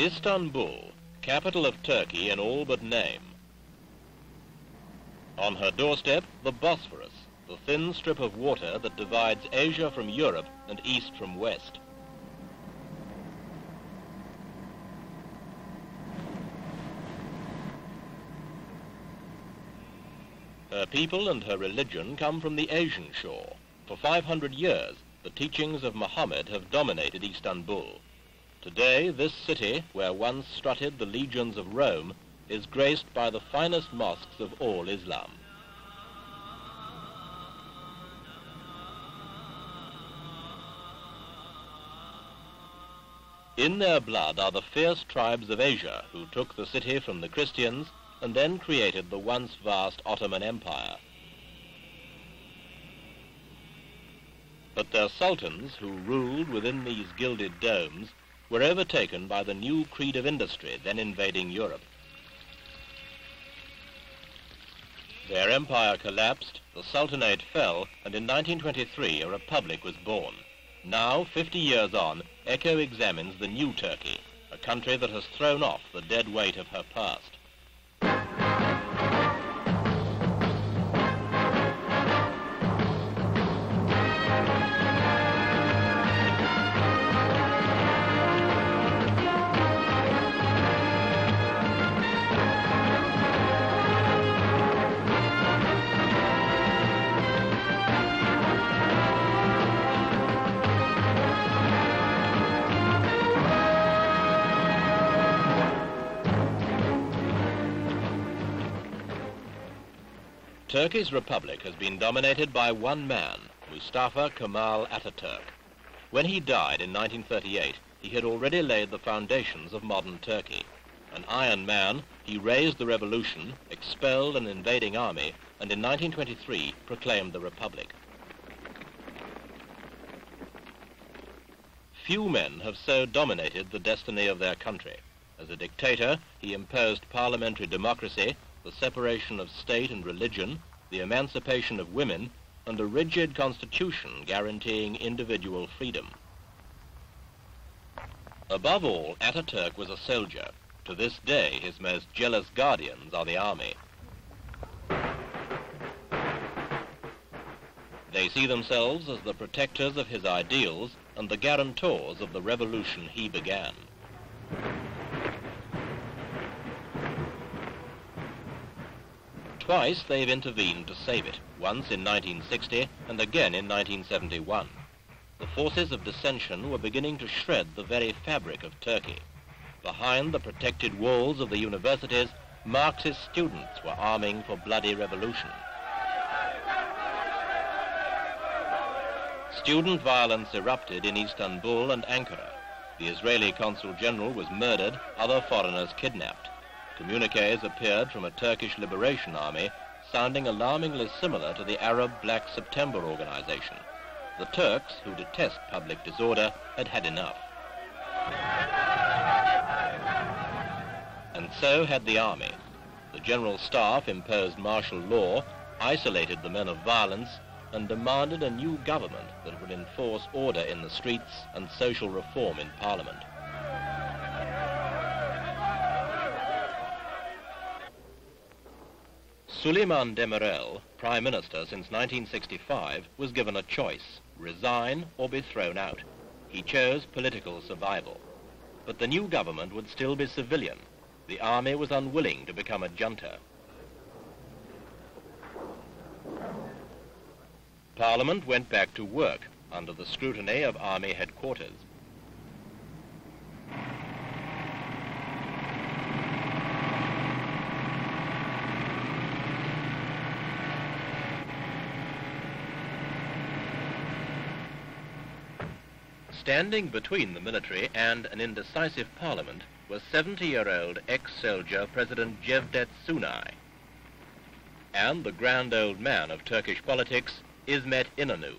Istanbul, capital of Turkey in all but name. On her doorstep, the Bosphorus, the thin strip of water that divides Asia from Europe and East from West. Her people and her religion come from the Asian shore. For 500 years, the teachings of Muhammad have dominated Istanbul. Today, this city, where once strutted the legions of Rome, is graced by the finest mosques of all Islam. In their blood are the fierce tribes of Asia who took the city from the Christians and then created the once vast Ottoman Empire. But their sultans, who ruled within these gilded domes, were overtaken by the new creed of industry then invading Europe. Their empire collapsed, the Sultanate fell, and in 1923 a republic was born. Now, 50 years on, Echo examines the new Turkey, a country that has thrown off the dead weight of her past. Turkey's republic has been dominated by one man, Mustafa Kemal Atatürk. When he died in 1938, he had already laid the foundations of modern Turkey. An iron man, he raised the revolution, expelled an invading army, and in 1923 proclaimed the republic. Few men have so dominated the destiny of their country. As a dictator, he imposed parliamentary democracy, the separation of state and religion, the emancipation of women, and a rigid constitution guaranteeing individual freedom. Above all, Ataturk was a soldier. To this day, his most jealous guardians are the army. They see themselves as the protectors of his ideals and the guarantors of the revolution he began. Twice they've intervened to save it, once in 1960 and again in 1971. The forces of dissension were beginning to shred the very fabric of Turkey. Behind the protected walls of the universities, Marxist students were arming for bloody revolution. Student violence erupted in Istanbul and Ankara. The Israeli consul general was murdered, other foreigners kidnapped. Communiques appeared from a Turkish liberation army, sounding alarmingly similar to the Arab Black September organization. The Turks, who detest public disorder, had had enough. And so had the army. The General Staff imposed martial law, isolated the men of violence, and demanded a new government that would enforce order in the streets and social reform in Parliament. Süleyman Demirel, Prime Minister since 1965, was given a choice: resign or be thrown out. He chose political survival. But the new government would still be civilian. The army was unwilling to become a junta. Parliament went back to work under the scrutiny of army headquarters. Standing between the military and an indecisive parliament was 70-year-old ex-soldier President Cevdet Sunay, and the grand old man of Turkish politics, İsmet İnönü,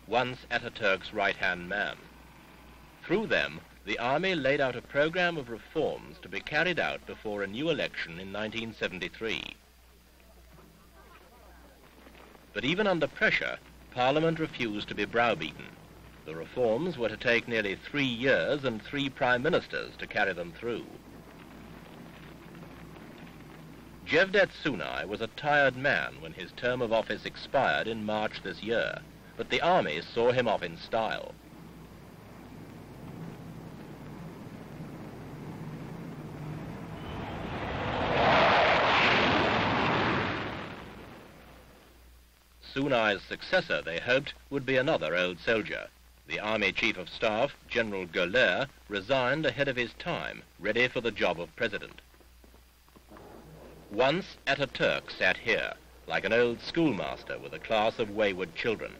once Ataturk's right-hand man. Through them, the army laid out a program of reforms to be carried out before a new election in 1973. But even under pressure, Parliament refused to be browbeaten. The reforms were to take nearly 3 years and 3 prime ministers to carry them through. Cevdet Sunay was a tired man when his term of office expired in March this year, but the army saw him off in style. Sunay's successor, they hoped, would be another old soldier. The Army Chief of Staff, General Göler, resigned ahead of his time, ready for the job of president. Once Ataturk sat here, like an old schoolmaster with a class of wayward children.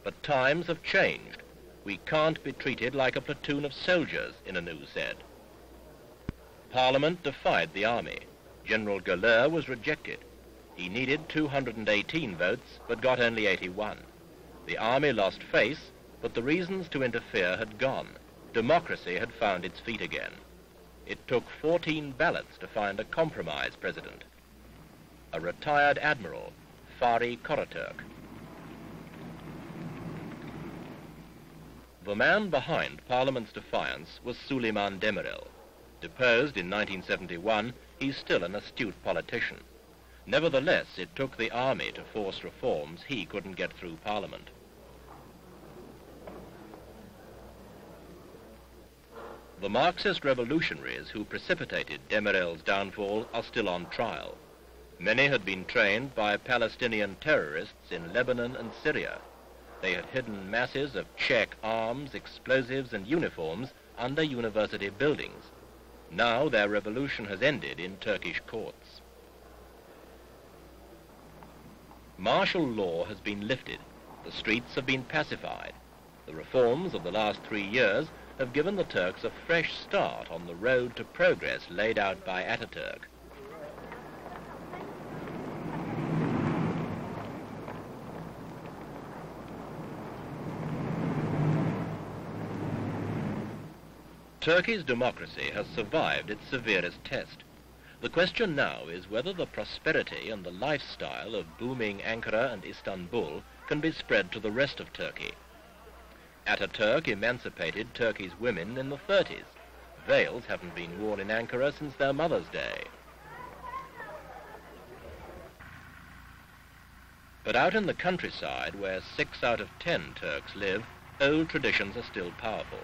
But times have changed. We can't be treated like a platoon of soldiers, Inanu said. Parliament defied the army. General Göler was rejected. He needed 218 votes, but got only 81. The army lost face, but the reasons to interfere had gone. Democracy had found its feet again. It took 14 ballots to find a compromise president. A retired admiral, Fahri Karaturk. The man behind Parliament's defiance was Süleyman Demirel. Deposed in 1971, he's still an astute politician. Nevertheless, it took the army to force reforms he couldn't get through Parliament. The Marxist revolutionaries who precipitated Demirel's downfall are still on trial. Many had been trained by Palestinian terrorists in Lebanon and Syria. They had hidden masses of Czech arms, explosives and uniforms under university buildings. Now their revolution has ended in Turkish courts. Martial law has been lifted. The streets have been pacified. The reforms of the last 3 years have given the Turks a fresh start on the road to progress laid out by Ataturk. Turkey's democracy has survived its severest test. The question now is whether the prosperity and the lifestyle of booming Ankara and Istanbul can be spread to the rest of Turkey. Ataturk emancipated Turkey's women in the 30s. Veils haven't been worn in Ankara since their mother's day. But out in the countryside, where 6 out of 10 Turks live, old traditions are still powerful.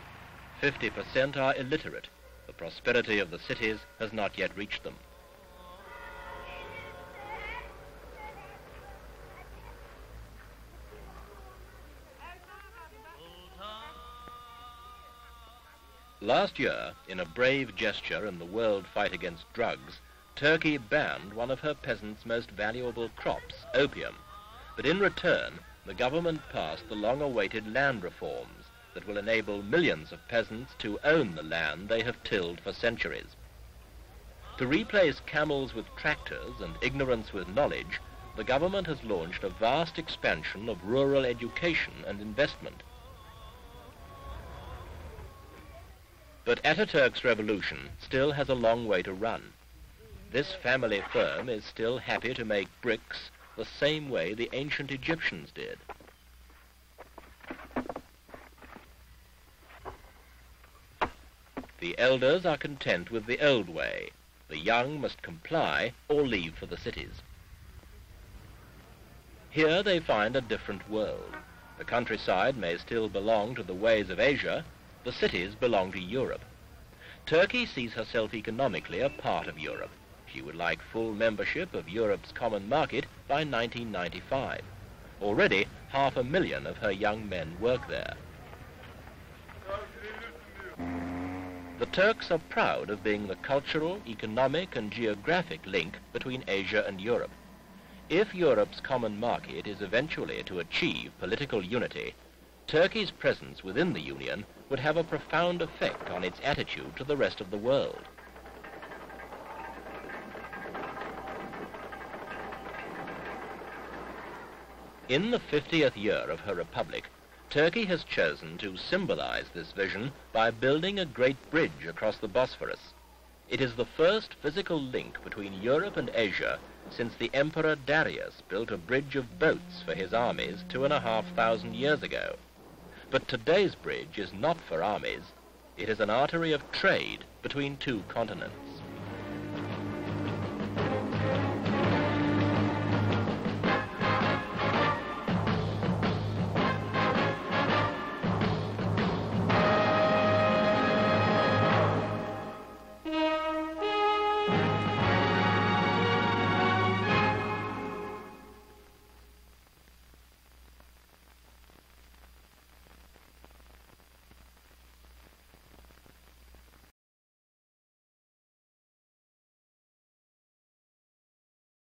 50% are illiterate. The prosperity of the cities has not yet reached them. Last year, in a brave gesture in the world fight against drugs, Turkey banned one of her peasants' most valuable crops, opium. But in return, the government passed the long-awaited land reforms that will enable millions of peasants to own the land they have tilled for centuries. To replace camels with tractors and ignorance with knowledge, the government has launched a vast expansion of rural education and investment. But Ataturk's revolution still has a long way to run. This family firm is still happy to make bricks the same way the ancient Egyptians did. The elders are content with the old way. The young must comply or leave for the cities. Here they find a different world. The countryside may still belong to the ways of Asia. The cities belong to Europe. Turkey sees herself economically a part of Europe. She would like full membership of Europe's common market by 1995. Already, 500,000 of her young men work there. The Turks are proud of being the cultural, economic and geographic link between Asia and Europe. If Europe's common market is eventually to achieve political unity, Turkey's presence within the Union would have a profound effect on its attitude to the rest of the world. In the 50th year of her republic, Turkey has chosen to symbolize this vision by building a great bridge across the Bosphorus. It is the first physical link between Europe and Asia since the Emperor Darius built a bridge of boats for his armies 2,500 years ago. But today's bridge is not for armies. It is an artery of trade between two continents.